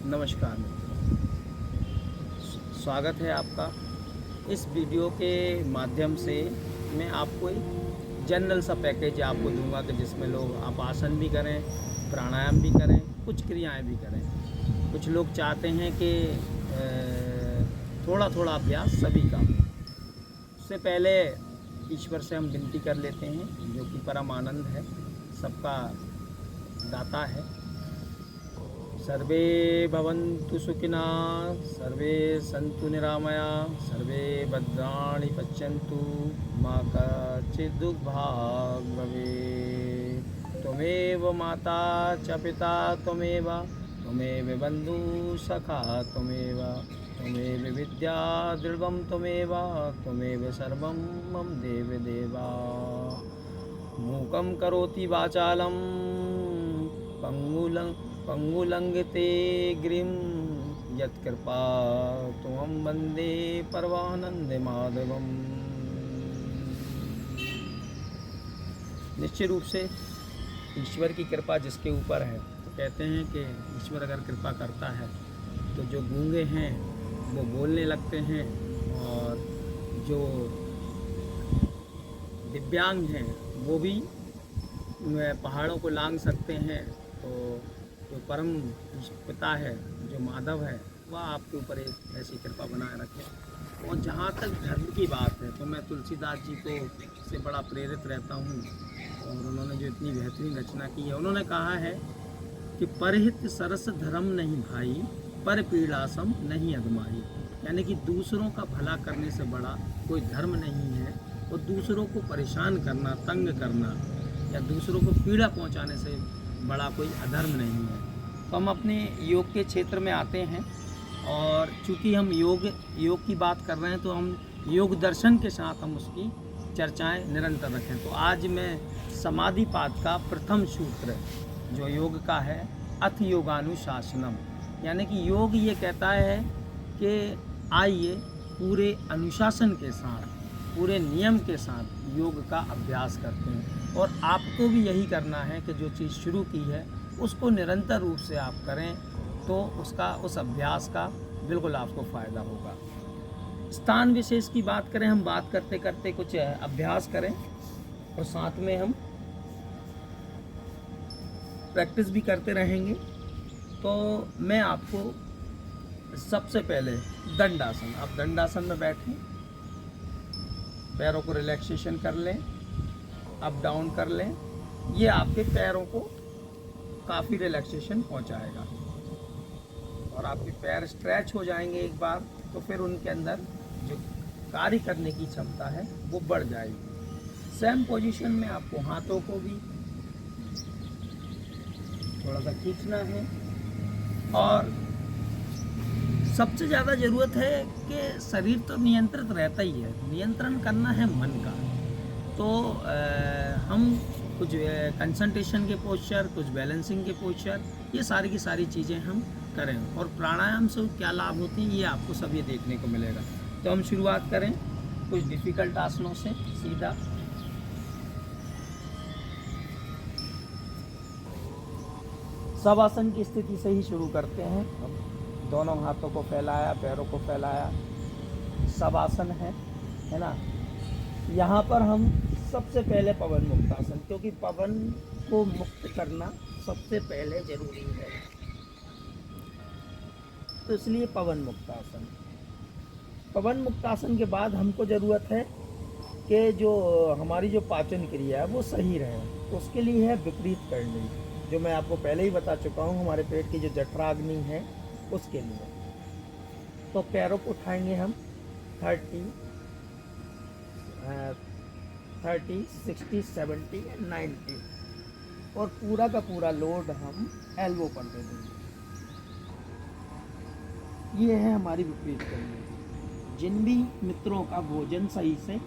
नमस्कार मित्रों, स्वागत है आपका। इस वीडियो के माध्यम से मैं आपको एक जनरल सा पैकेज आपको दूंगा कि जिसमें लोग आप आसन भी करें, प्राणायाम भी करें, कुछ क्रियाएं भी करें। कुछ लोग चाहते हैं कि थोड़ा थोड़ा अभ्यास सभी का हो। उससे पहले ईश्वर से हम विनती कर लेते हैं, जो कि परम आनंद है, सबका दाता है। सर्वे भवन्तु सुखिनः, सर्वे सन्तु निरामयाः, सर्वे भद्राणि पश्यन्तु, मा कश्चित् दुःखभाग् भवेत्। त्वमेव माता च पिता त्वमेव, त्वमेव बन्धुः सखा त्वमेव, त्वमेव विद्या दृढं त्वमेव, त्वमेव सर्वं मम देवदेवा। मूकं करोति वाचालं पंगुलंघते गिरिं, यत्कृपा त्वं वन्दे परमानंद माधवम। निश्चित रूप से ईश्वर की कृपा जिसके ऊपर है, तो कहते हैं कि ईश्वर अगर कृपा करता है तो जो गूंगे हैं वो बोलने लगते हैं, और जो दिव्यांग हैं वो भी पहाड़ों को लांघ सकते हैं। तो जो परम पिता है, जो माधव है, वह आपके ऊपर एक ऐसी कृपा बनाए रखे। और जहाँ तक धर्म की बात है, तो मैं तुलसीदास जी को से बड़ा प्रेरित रहता हूँ, और उन्होंने जो इतनी बेहतरीन रचना की है, उन्होंने कहा है कि परहित सरस धर्म नहीं भाई, पर पीड़ासम नहीं अदमाई। यानी कि दूसरों का भला करने से बड़ा कोई धर्म नहीं है, और दूसरों को परेशान करना, तंग करना या दूसरों को पीड़ा पहुंचाने से बड़ा कोई अधर्म नहीं है। तो हम अपने योग के क्षेत्र में आते हैं, और चूँकि हम योग की बात कर रहे हैं, तो हम योग दर्शन के साथ हम उसकी चर्चाएं निरंतर रखें। तो आज मैं समाधिपाद का प्रथम सूत्र जो योग का है, अथ योगानुशासनम, यानी कि योग ये कहता है कि आइए पूरे अनुशासन के साथ, पूरे नियम के साथ योग का अभ्यास करते हैं। और आपको भी यही करना है कि जो चीज़ शुरू की है उसको निरंतर रूप से आप करें, तो उस अभ्यास का बिल्कुल आपको फ़ायदा होगा। स्थान विशेष की बात करें, हम बात करते करते कुछ अभ्यास करें, और साथ में हम प्रैक्टिस भी करते रहेंगे। तो मैं आपको सबसे पहले दंडासन, आप दंडासन में बैठें, पैरों को रिलैक्सेशन कर लें, अप डाउन कर लें। ये आपके पैरों को काफ़ी रिलैक्सेशन पहुंचाएगा, और आपके पैर स्ट्रेच हो जाएंगे एक बार, तो फिर उनके अंदर जो कार्य करने की क्षमता है वो बढ़ जाएगी। सेम पोजीशन में आपको हाथों को भी थोड़ा सा खींचना है, और सबसे ज़्यादा ज़रूरत है कि शरीर तो नियंत्रित रहता ही है, नियंत्रण करना है मन का। तो हम कुछ कंसंट्रेशन के पोस्चर, कुछ बैलेंसिंग के पोस्चर, ये सारी की सारी चीज़ें हम करें। और प्राणायाम से क्या लाभ होते हैं ये आपको सब ये देखने को मिलेगा। तो हम शुरुआत करें कुछ डिफ़िकल्ट आसनों से। सीधा सब आसन की स्थिति से ही शुरू करते हैं। हम दोनों हाथों को फैलाया, पैरों को फैलाया, सब आसन है ना। यहाँ पर हम सबसे पहले पवन मुक्तासन, क्योंकि पवन को मुक्त करना सबसे पहले जरूरी है, तो इसलिए पवन मुक्तासन। पवन मुक्तासन के बाद हमको ज़रूरत है कि जो हमारी जो पाचन क्रिया है वो सही रहे, तो उसके लिए है विपरीत करनी, जो मैं आपको पहले ही बता चुका हूँ, हमारे पेट की जो जठराग्नि है उसके लिए। तो पैरों को उठाएंगे हम 30, 60, 70 एंड 90, और पूरा का पूरा लोड हम एल्बो पर दे देंगे। ये है हमारी विपरीत करनी। जिन भी मित्रों का भोजन सही से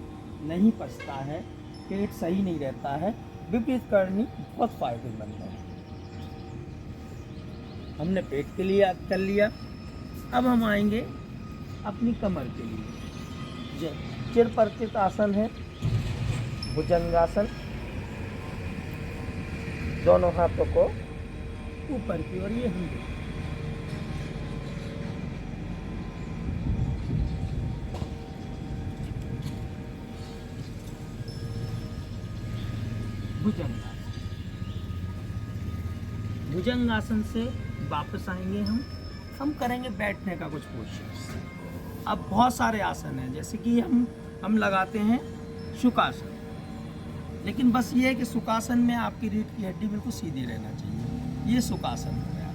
नहीं पचता है, पेट सही नहीं रहता है, विपरीत करनी बहुत फायदेमंद है। हमने पेट के लिए कर लिया, अब हम आएंगे अपनी कमर के लिए। चिर परिचित आसन है भुजंगासन। दोनों हाथों को ऊपर की ओर ये हम भुजंगासन। भुजंगासन से वापस आएंगे हम करेंगे बैठने का कुछ पोस्चर्स। अब बहुत सारे आसन हैं, जैसे कि हम लगाते हैं सुखासन, लेकिन बस ये है कि सुखासन में आपकी रीढ़ की हड्डी बिल्कुल सीधी रहना चाहिए। ये सुखासन हो गया।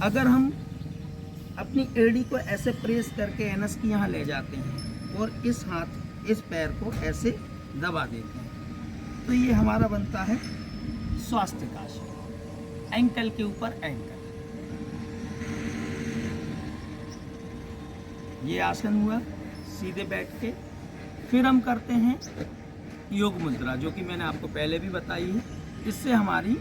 अगर हम अपनी एड़ी को ऐसे प्रेस करके एनस की यहाँ ले जाते हैं और इस पैर को ऐसे दबा देते हैं, तो ये हमारा बनता है स्वास्तिकासन, एंकल के ऊपर एंकल। ये आसन हुआ सीधे बैठ के। फिर हम करते हैं योग मुद्रा, जो कि मैंने आपको पहले भी बताई है। इससे हमारी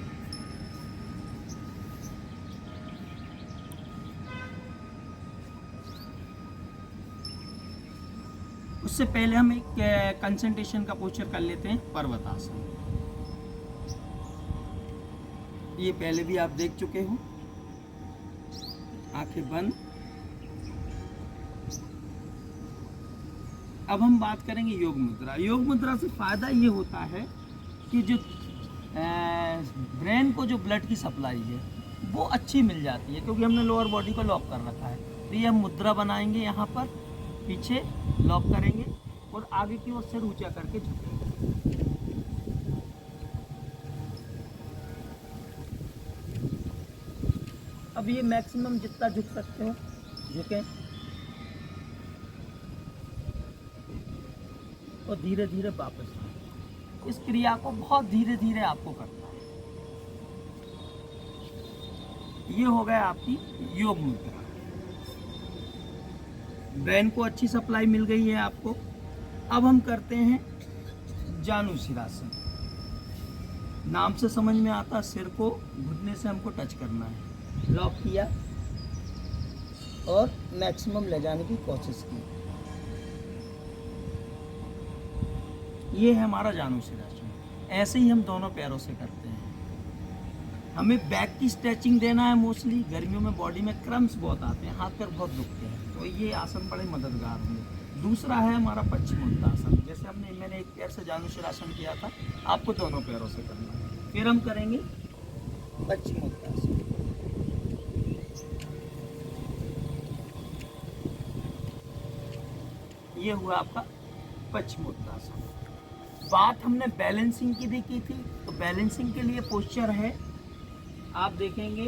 उससे पहले हम एक कंसंट्रेशन का पोस्चर कर लेते हैं, पर्वतासन। ये पहले भी आप देख चुके हो। आंखें बंद। अब हम बात करेंगे योग मुद्रा। योग मुद्रा से फायदा ये होता है कि जो ब्रेन को जो ब्लड की सप्लाई है वो अच्छी मिल जाती है, क्योंकि हमने लोअर बॉडी को लॉक कर रखा है। तो ये हम मुद्रा बनाएंगे, यहाँ पर पीछे लॉक करेंगे और आगे की ओर सिर ऊंचा करके झुकेंगे। अब ये मैक्सिमम जितना झुक सकते हो झुकें और धीरे धीरे वापस आए। इस क्रिया को बहुत धीरे धीरे आपको करना है। ये हो गया आपकी योग मुद्रा। ब्रेन को अच्छी सप्लाई मिल गई है आपको। अब हम करते हैं जानुशिरासन। नाम से समझ में आता, सिर को घुटने से हमको टच करना है। लॉक किया और मैक्सिमम ले जाने की कोशिश की। ये है हमारा जानुशिरासन। ऐसे ही हम दोनों पैरों से करते हैं। हमें बैक की स्ट्रेचिंग देना है। मोस्टली गर्मियों में बॉडी में क्रम्स बहुत आते हैं, हाथ पैर बहुत दुखते हैं, तो ये आसन बड़े मददगार होंगे। दूसरा है हमारा पश्चिमोत्तासन। जैसे मैंने एक पैर से जानुशिरासन किया था, आपको दोनों पैरों से करना है। फिर हम करेंगे पश्चिमोत्तासन। ये हुआ आपका पश्चिमोत्तासन। बात हमने बैलेंसिंग की भी की थी, तो बैलेंसिंग के लिए पोस्चर है, आप देखेंगे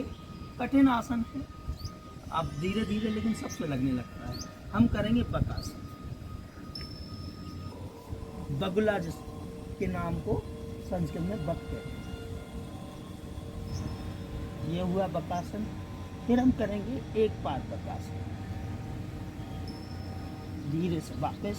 कठिन आसन है। अब धीरे धीरे लेकिन सबसे लगने लगता है। हम करेंगे बकासन। बगुला जिसके नाम को संस्कृत में बक कहते हैं। ये हुआ बकासन। फिर हम करेंगे एक पाद बकासन। धीरे से वापस।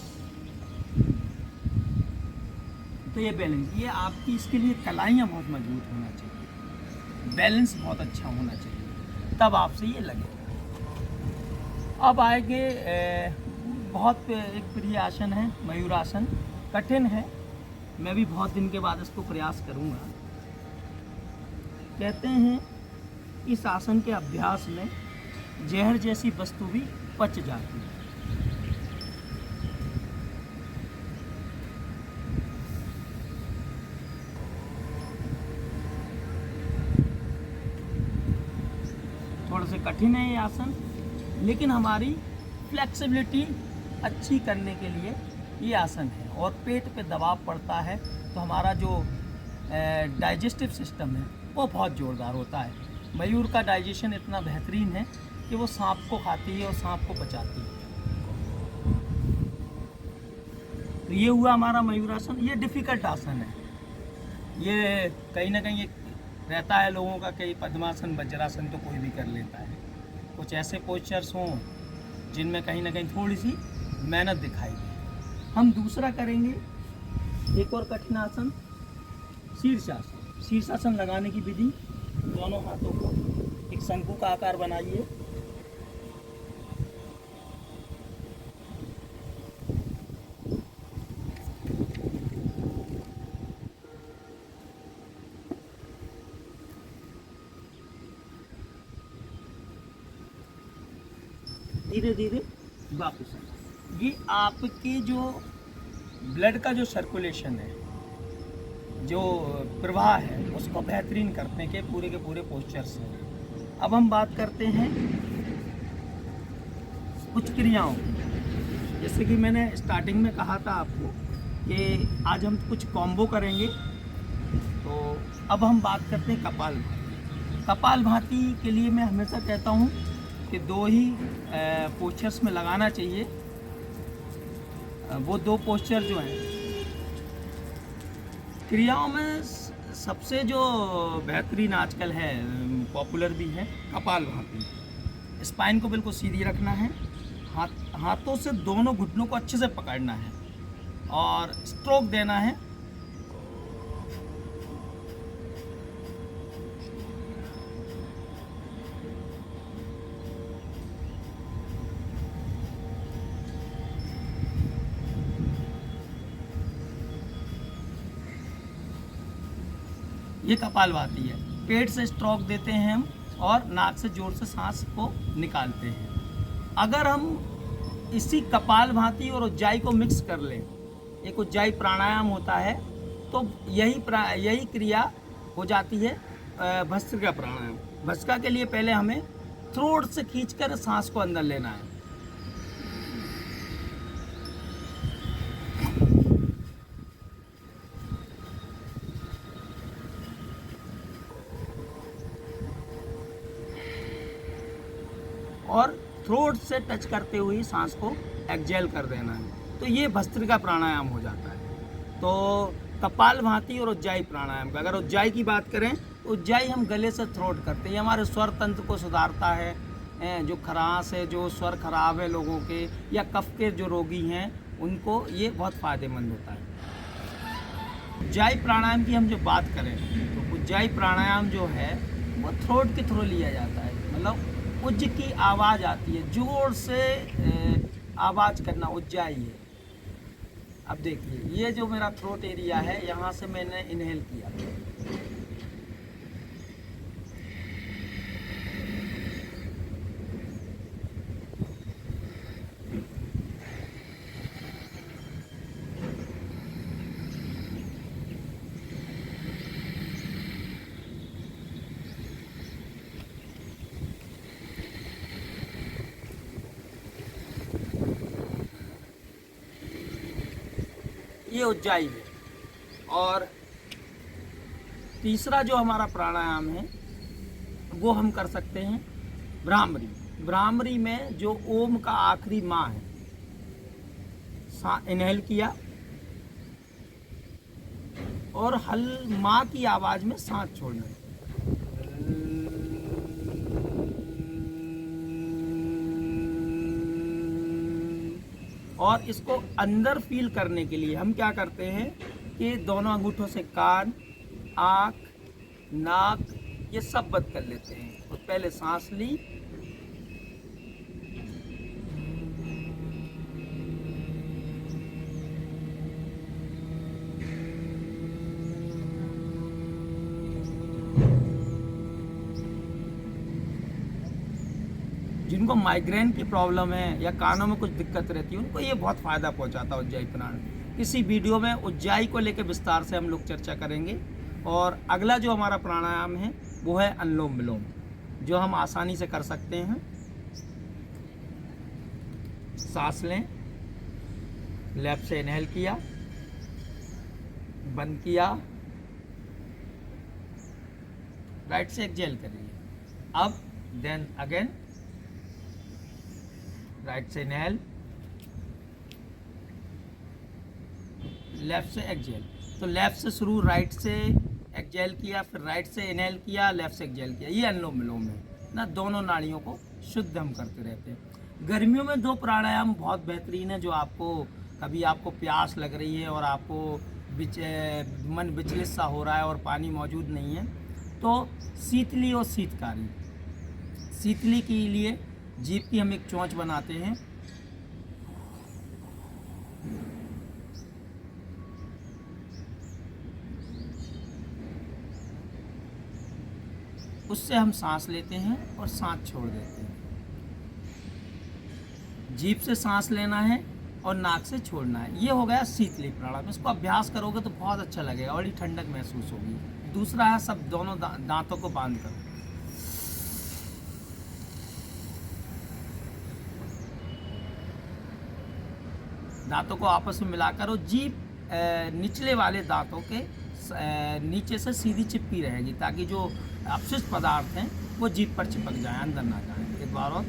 तो ये बैलेंस, ये आपकी इसके लिए कलाइयाँ बहुत मजबूत होना चाहिए, बैलेंस बहुत अच्छा होना चाहिए, तब आपसे ये लगेगा। अब आएंगे बहुत एक प्रिय आसन है मयूरासन। कठिन है, मैं भी बहुत दिन के बाद इसको प्रयास करूँगा। कहते हैं इस आसन के अभ्यास में जहर जैसी वस्तु भी पच जाती है। थोड़ा सा कठिन है ये आसन, लेकिन हमारी फ्लेक्सिबिलिटी अच्छी करने के लिए ये आसन है। और पेट पे दबाव पड़ता है तो हमारा जो डाइजेस्टिव सिस्टम है वो बहुत ज़ोरदार होता है। मयूर का डाइजेशन इतना बेहतरीन है कि वो सांप को खाती है और सांप को पचाती है। तो ये हुआ हमारा मयूरासन। ये डिफ़िकल्ट आसन है। ये कहीं ना कहीं रहता है लोगों का, कई पद्मासन वज्रासन तो कोई भी कर लेता है। कुछ ऐसे पोस्चर्स हों जिनमें कहीं ना कहीं थोड़ी सी मेहनत दिखाई दे। हम दूसरा करेंगे एक और कठिन आसन, शीर्षासन। शीर्षासन लगाने की विधि, दोनों हाथों को एक शंकु का आकार बनाइए। धीरे धीरे वापस। ये आपके जो ब्लड का जो सर्कुलेशन है, जो प्रवाह है उसको बेहतरीन करने के पूरे पोस्चर्स हैं। अब हम बात करते हैं कुछ क्रियाओं की। जैसे कि मैंने स्टार्टिंग में कहा था आपको कि आज हम कुछ कॉम्बो करेंगे। तो अब हम बात करते हैं कपालभाति। कपालभाति के लिए मैं हमेशा कहता हूँ कि 2 ही पोस्चर्स में लगाना चाहिए। वो 2 पोस्चर जो हैं क्रियाओं में सबसे जो बेहतरीन आजकल है, पॉपुलर भी है, कपालभाति। स्पाइन को बिल्कुल सीधी रखना है, हाथों से दोनों घुटनों को अच्छे से पकड़ना है और स्ट्रोक देना है। ये कपालभाति है। पेट से स्ट्रोक देते हैं हम और नाक से जोर से सांस को निकालते हैं। अगर हम इसी कपालभाति और उज्जाई को मिक्स कर लें, एक उज्जाई प्राणायाम होता है, तो यही क्रिया हो जाती है भस्त्रिका प्राणायाम। भस्त्रिका के लिए पहले हमें थ्रोट से खींचकर सांस को अंदर लेना है। और थ्रोट से टच करते हुए सांस को एक्सहेल कर देना है। तो ये भस्त्रिका प्राणायाम हो जाता है। तो कपालभाति और उज्जाई प्राणायाम का, अगर उज्जाई की बात करें तो उज्जाई हम गले से थ्रोट करते हैं। ये हमारे स्वर तंत्र को सुधारता है। जो खराश है, जो स्वर खराब है लोगों के, या कफ के जो रोगी हैं, उनको ये बहुत फ़ायदेमंद होता है। उज्जाई प्राणायाम की हम जो बात करें तो उज्जाई प्राणायाम जो है वो थ्रोट के थ्रू लिया जाता है। मतलब उज्ज की आवाज़ आती है, जोर से आवाज़ करना उज्जाई है। अब देखिए, ये जो मेरा थ्रोट एरिया है, यहाँ से मैंने इनहेल किया, ये उज्जाई है। और तीसरा जो हमारा प्राणायाम है वो हम कर सकते हैं भ्रामरी। भ्रामरी में जो ओम का आखिरी माँ है, इनहेल किया और हल माँ की आवाज़ में सांस छोड़ना है। और इसको अंदर फील करने के लिए हम क्या करते हैं कि दोनों अंगूठों से कान, आँख, नाक ये सब बंद कर लेते हैं। तो पहले सांस ली, जिनको माइग्रेन की प्रॉब्लम है या कानों में कुछ दिक्कत रहती है, उनको ये बहुत फ़ायदा पहुंचाता है उज्जाई प्राणायाम। इसी वीडियो में उज्जाई को लेकर विस्तार से हम लोग चर्चा करेंगे। और अगला जो हमारा प्राणायाम है वो है अनुलोम विलोम, जो हम आसानी से कर सकते हैं। सांस लें, लेफ्ट से इनहेल किया, बंद किया, राइट से एक्सहेल करिए। अब देन अगेन राइट से इनहेल, लेफ्ट से एक्सहेल। तो लेफ्ट से शुरू, राइट से एक्सहेल किया, फिर राइट से इनहेल किया, लेफ्ट से एक्सहेल किया। ये अनुलोम विलोम है ना। दोनों नाड़ियों को शुद्ध हम करते रहते हैं। गर्मियों में 2 प्राणायाम बहुत बेहतरीन है, जो कभी आपको प्यास लग रही है और आपको मन विचलित सा हो रहा है और पानी मौजूद नहीं है, तो शीतली और शीतकारी। शीतली के लिए जीभ की हम एक चोंच बनाते हैं, उससे हम सांस लेते हैं और सांस छोड़ देते हैं। जीभ से सांस लेना है और नाक से छोड़ना है। ये हो गया शीतली प्राणायाम। इसको अभ्यास करोगे तो बहुत अच्छा लगेगा, बड़ी ठंडक महसूस होगी। दूसरा है सब दोनों दांतों को बांध कर, दांतों को आपस में मिलाकर, और जीभ निचले वाले दांतों के नीचे से सीधी चिपकी रहेगी, ताकि जो अपशिष्ट पदार्थ हैं वो जीभ पर चिपक जाए, अंदर ना जाए। एक बार और,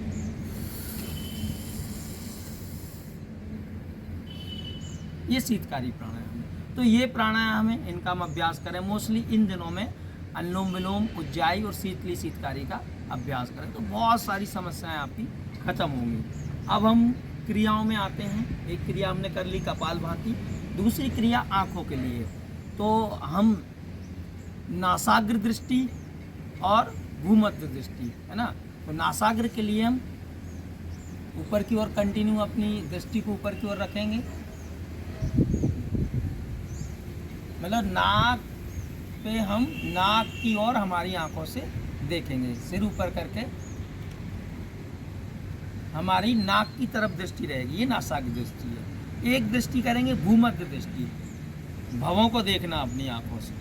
ये शीतकारी प्राणायाम है। तो ये प्राणायाम है, इनका हम अभ्यास करें। मोस्टली इन दिनों में अनुलोम विलोम, उज्जाई और शीतली शीतकारी का अभ्यास करें तो बहुत सारी समस्याएं आपकी खत्म होंगी। अब हम क्रियाओं में आते हैं। एक क्रिया हमने कर ली कपालभाति, दूसरी क्रिया आँखों के लिए। तो हम नासाग्र दृष्टि और भूमध्य दृष्टि, है ना। तो नासाग्र के लिए हम ऊपर की ओर कंटिन्यू अपनी दृष्टि को ऊपर की ओर रखेंगे, मतलब नाक पे हम नाक की ओर हमारी आंखों से देखेंगे, सिर ऊपर करके हमारी नाक की तरफ दृष्टि रहेगी। ये नासाग्र दृष्टि है। एक दृष्टि करेंगे भूमध्य दृष्टि, भवों को देखना अपनी आंखों से।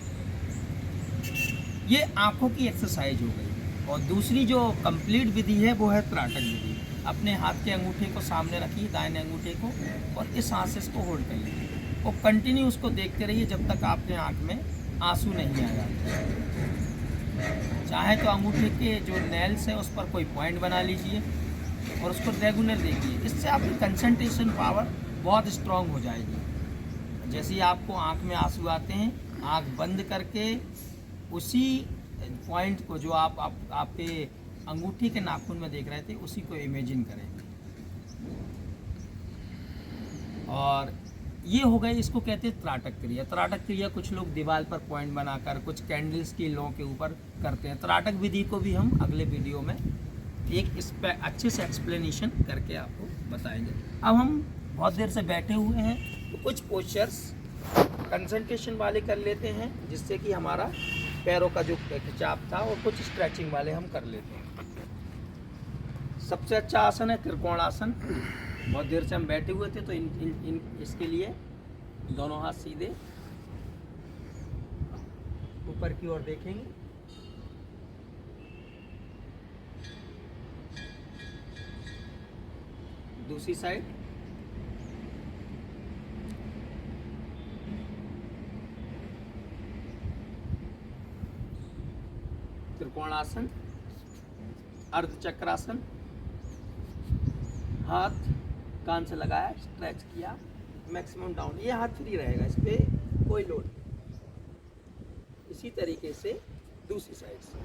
ये आंखों की एक्सरसाइज हो गई। और दूसरी जो कंप्लीट विधि है वो है त्राटक विधि। अपने हाथ के अंगूठे को सामने रखिए, दाहिने अंगूठे को, और इस हाथ से इसको होल्ड करिए और कंटिन्यू उसको देखते रहिए जब तक आपके आंख में आंसू नहीं आ जाते। चाहे तो अंगूठे के जो नेल्स हैं उस पर कोई पॉइंट बना लीजिए और उसको रेगुलर देखिए। इससे आपकी कंसंट्रेशन पावर बहुत स्ट्रांग हो जाएगी। जैसे ही आपको आंख में आंसू आते हैं, आंख बंद करके उसी पॉइंट को जो आप आपके अंगूठी के नाखून में देख रहे थे उसी को इमेजिन करें। और ये हो गए, इसको कहते हैं त्राटक क्रिया। त्राटक क्रिया कुछ लोग दीवार पर पॉइंट बनाकर, कुछ कैंडल्स की लौ के ऊपर करते हैं। त्राटक विधि को भी हम अगले वीडियो में एक इस पर अच्छे से एक्सप्लेनेशन करके आपको बताएंगे। अब हम बहुत देर से बैठे हुए हैं तो कुछ पोस्चर्स कंसंट्रेशन वाले कर लेते हैं, जिससे कि हमारा पैरों का जो खिंचाव था, और कुछ स्ट्रेचिंग वाले हम कर लेते हैं। सबसे अच्छा आसन है त्रिकोणासन। बहुत देर से हम बैठे हुए थे तो इसके लिए दोनों हाथ सीधे ऊपर की ओर देखेंगे, दूसरी साइड त्रिकोणासन, अर्धचक्रासन। हाथ कान से लगाया, स्ट्रेच किया, मैक्सिमम डाउन। ये हाथ फ्री रहेगा, इस पे कोई लोड नहीं। इसी तरीके से दूसरी साइड से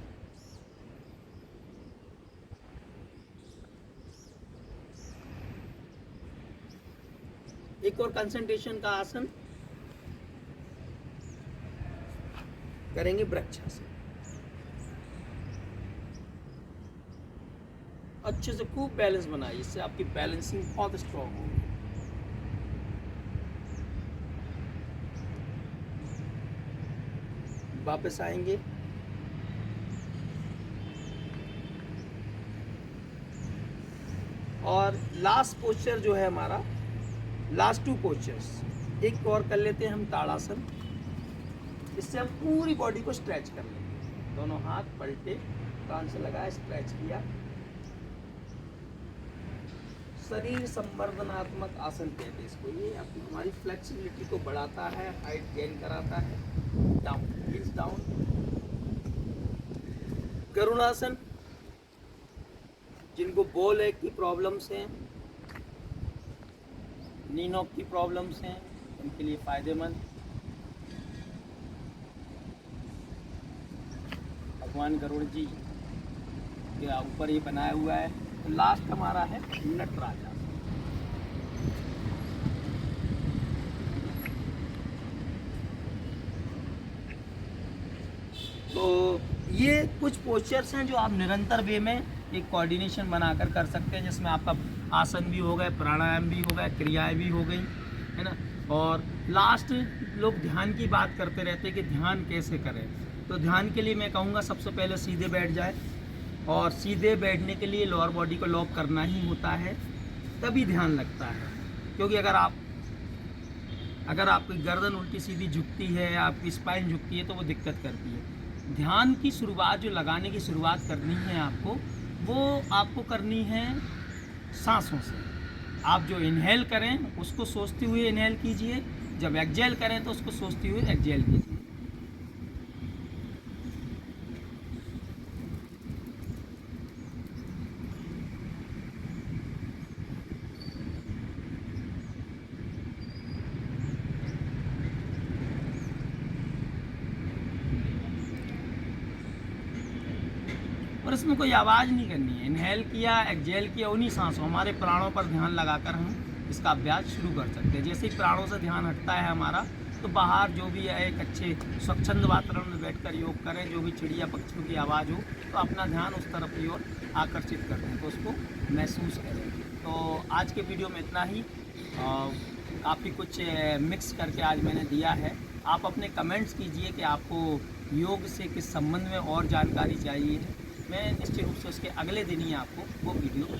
एक और कंसंट्रेशन का आसन करेंगे, वृक्षासन। अच्छे से खूब बैलेंस बनाइए, इससे आपकी बैलेंसिंग बहुत स्ट्रॉन्ग होगी। वापस आएंगे, और लास्ट पोस्चर जो है हमारा, लास्ट 2 पोस्चर्स एक और कर लेते हैं हम, ताड़ासन। इससे हम पूरी बॉडी को स्ट्रेच कर लेंगे। दोनों हाथ पलटे, कान से लगाया, स्ट्रेच किया। शरीर संवर्धनात्मक आसन कहते हैं इसको। ये हमारी फ्लेक्सिबिलिटी को बढ़ाता है, हाइट गेन कराता है। Down, heels down. गरुड़ासन, जिनको बोल एक की प्रॉब्लम्स हैं, नी नॉक की प्रॉब्लम्स हैं, उनके लिए फायदेमंद। भगवान गरुड़ जी के ऊपर ये बनाया हुआ है। तो लास्ट हमारा है नटराज आसन। तो ये कुछ पोस्चर्स हैं जो आप निरंतर वे में एक कोऑर्डिनेशन बनाकर कर सकते हैं, जिसमें आपका आसन भी हो गए, प्राणायाम भी हो गए, क्रियाएं भी हो गई, है ना। और लास्ट लोग ध्यान की बात करते रहते हैं कि ध्यान कैसे करें। तो ध्यान के लिए मैं कहूँगा सबसे पहले सीधे बैठ जाए, और सीधे बैठने के लिए लोअर बॉडी को लॉक करना ही होता है, तभी ध्यान लगता है। क्योंकि अगर आपकी गर्दन उल्टी सीधी झुकती है, आपकी स्पाइन झुकती है, तो वो दिक्कत करती है। ध्यान की शुरुआत जो लगाने की शुरुआत करनी है आपको, वो आपको करनी है सांसों से। आप जो इनहेल करें उसको सोचते हुए इनहेल कीजिए, जब एक्सहेल करें तो उसको सोचते हुए एक्सहेल कीजिए। और इसमें कोई आवाज़ नहीं करनी है। इनहेल किया, एक्सहेल किया, उन्हीं सांसों, हमारे प्राणों पर ध्यान लगाकर हम इसका अभ्यास शुरू कर सकते हैं। जैसे ही प्राणों से ध्यान हटता है हमारा, तो बाहर जो भी है एक अच्छे स्वच्छंद वातावरण में बैठकर योग करें, जो भी चिड़िया पक्षियों की आवाज़ हो, तो अपना ध्यान उस तरफ की ओर आकर्षित कर दें, तो उसको महसूस करें। तो आज के वीडियो में इतना ही। काफ़ी कुछ मिक्स करके आज मैंने दिया है। आप अपने कमेंट्स कीजिए कि आपको योग से किस संबंध में और जानकारी चाहिए है। मैं निश्चित रूप से उसके अगले दिन ही आपको वो वीडियो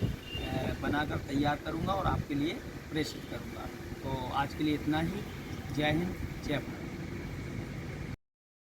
बनाकर तैयार करूंगा और आपके लिए प्रेषित करूंगा। तो आज के लिए इतना ही। जय हिंद, जय भारत।